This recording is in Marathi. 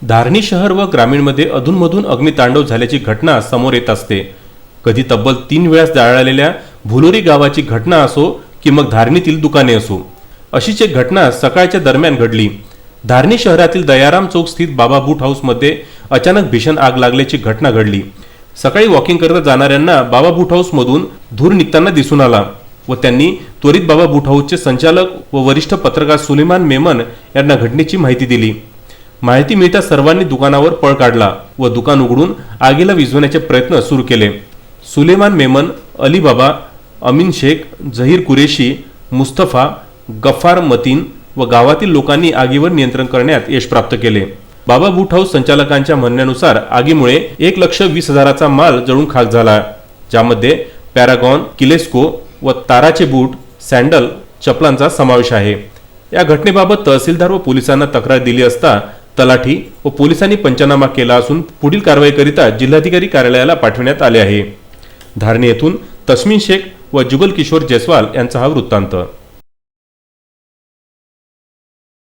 धारणी शहर व ग्रामीणमध्ये अधूनमधून अग्नितांडव झाल्याची घटना समोर येत असते। कधी तब्बल 3 वेळा जाळलेल्या भुलोरी गावाची घटना असो की मग धारणीतील दुकाने असो, अशीच एक घटना सकाळच्या दरम्यान घडली। धारणी शहरातील दयाराम चौक स्थित बाबा बूट हाऊस मध्ये अचानक भीषण आग लागल्याची घटना घडली। सकाळी वॉकिंग करता जाणाऱ्यांना बाबा बूट हाऊस मधून धूर निघताना दिसून आला व त्यांनी त्वरित बाबा बूट हाऊसचे संचालक व वरिष्ठ पत्रकार सुलेमान मेमन यांना घटनेची माहिती दिली। माहिती मिळता सर्वांनी दुकानावर पळ काढला व दुकान उघडून आगीला विझवण्याचे प्रयत्न सुरू केले। सुलेमान मेमन, अली बाबा, अमीन शेख, जहीर कुरेशी, मुस्तफा, गफ्फार मतीन व गावातील लोकांनी आगीवर नियंत्रण करण्यात यश प्राप्त केले। बाबा बूट हाऊस संचालकांच्या म्हणण्यानुसार आगीमुळे 1,20,000चा माल जळून खाक झाला, ज्यामध्ये पॅरागॉन, किलेस्को व ताराचे बूट, सॅन्डल, चपलांचा समावेश आहे। या घटनेबाबत तहसीलदार व पोलिसांना तक्रार दिली असता तलाठी व पोलिसांनी पंचनामा केला असून पुढील कारवाईकरिता जिल्हाधिकारी कार्यालयाला पाठवण्यात आले आहे। धारणी येथून तस्मीन शेख व जुगल किशोर जयस्वाल यांचा हा वृत्तांत।